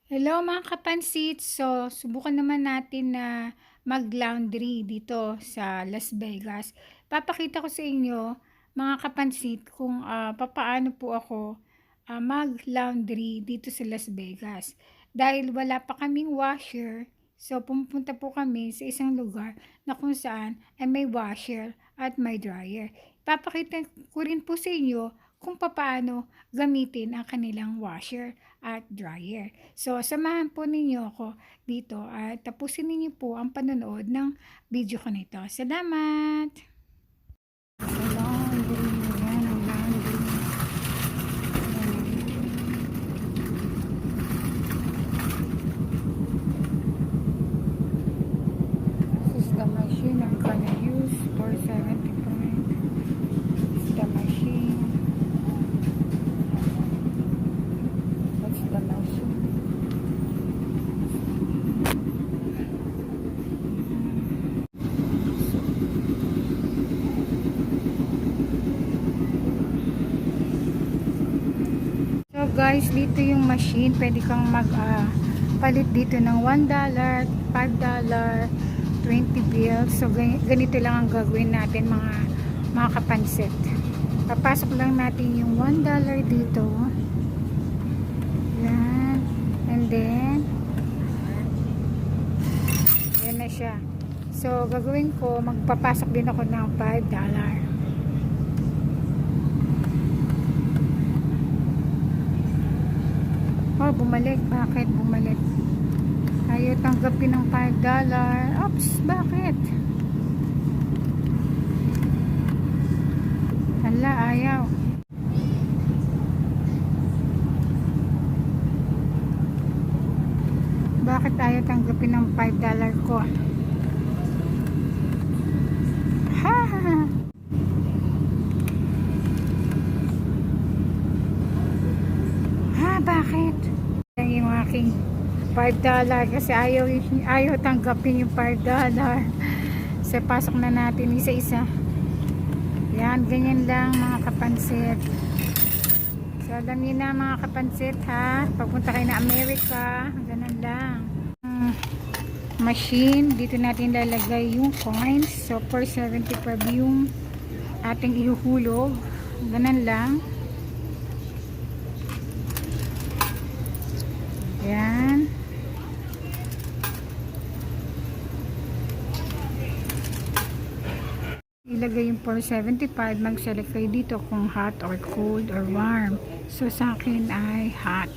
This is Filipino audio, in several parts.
Hello mga kapansit! So, subukan naman natin na mag-laundry dito sa Las Vegas. Papakita ko sa inyo mga kapansit kung papaano po ako mag-laundry dito sa Las Vegas. Dahil wala pa kaming washer, so pumunta po kami sa isang lugar na kung saan ay may washer at may dryer. Papakita ko rin po sa inyo kung papaano gamitin ang kanilang washer at dryer. So, samahan po ninyo ako dito at tapusin ninyo po ang panonood ng video ko nito. Salamat! Laundry, yan ang laundry. This is the machine I'm gonna use for 75. This is the machine. That's the machine. So guys, dito yung machine. Pwede kang palit dito ng $1, $5, 20 bills. So ganito lang ang gagawin natin mga kapansit. Papasok lang natin yung $1 dito. Yan. And then yan na siya. So gagawin ko, magpapasok din ako ng $5. Oh, bumalik. Bakit bumalik? Ayaw tanggapin ng $5. Oops, bakit? Hala, ayaw. Bakit ayaw tanggapin ng $5 ko? Ha! Ha, bakit? Yung aking $5 kasi ayaw tanggapin yung $5. So, pasok na natin isa-isa. Yan, ganyan lang mga kapansit. So, alam niyo na mga kapansit ha. Pagpunta kayo na Amerika, ganun lang. Machine, dito natin lalagay yung coins. So, per 75 yung ating ihuhulog. Ganun lang. Yan. Ilagay yung 475. Mag-select kayo dito kung hot or cold or warm. So, sa akin ay hot.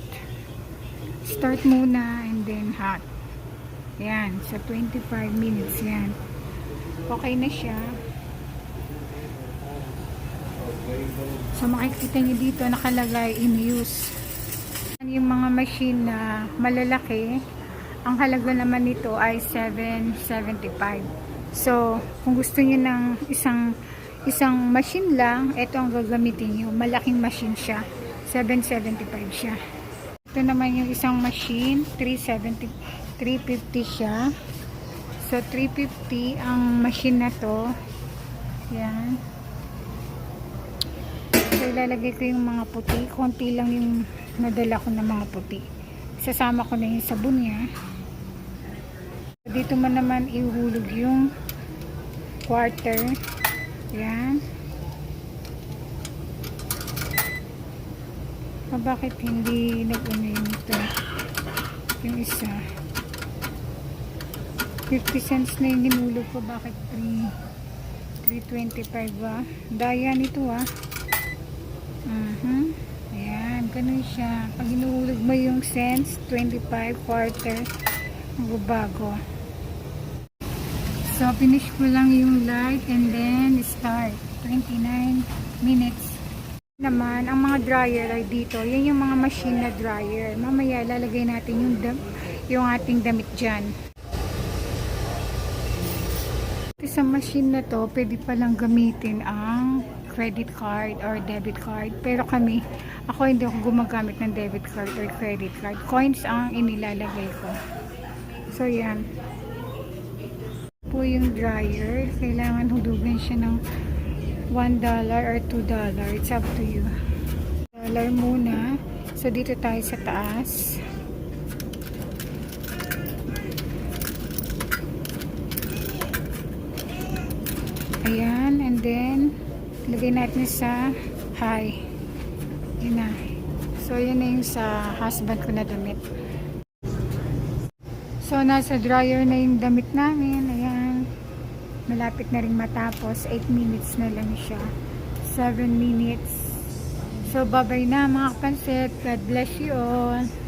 Start muna and then hot. Yan. Sa 25 minutes yan. Okay na siya. So, makikita nyo dito nakalagay in use. Yung mga machine na malalaki, ang halaga naman nito ay $7.75. So, kung gusto niyo ng isang machine lang, ito ang gagamitin niyo. Malaking machine siya. $7.75 siya. Ito naman yung isang machine, $350 siya. So, $350 ang machine na to. Yan. So, ilalagay ko yung mga puti. Konti lang yung nadala ko ng mga puti. Sasama ko na yung sabon niya. Dito man naman ihulog yung quarter. Yan. Bakit hindi nag-ano yun ito? Yung isa. 50 cents na yung hinulog ko. Bakit 3.25 ba? Daya nito Ayan, ganun siya. Pag hinuhulog mo yung cents, 25, quarter, magbabago. So, finish ko lang yung light and then start. 29 minutes. Naman, ang mga dryer ay dito. Yan yung mga machine na dryer. Mamaya, lalagay natin yung ating damit dyan. Sa machine na to, pwede palang gamitin ang credit card or debit card. Pero ako hindi ako gumagamit ng debit card or credit card. Coins ang inilalagay ko. So, yan. Po yung dryer. Kailangan hulugan siya ng $1 or $2. It's up to you. $1 muna. So, dito tayo sa taas. Ayan, and then lagay natin sa high. Yun na. So, yun na yung sa husband ko na damit. So, nasa dryer na yung damit namin. Ayan. Malapit na rin matapos. 8 minutes na lang siya. 7 minutes. So, bye-bye na mga kapansit. God bless you all.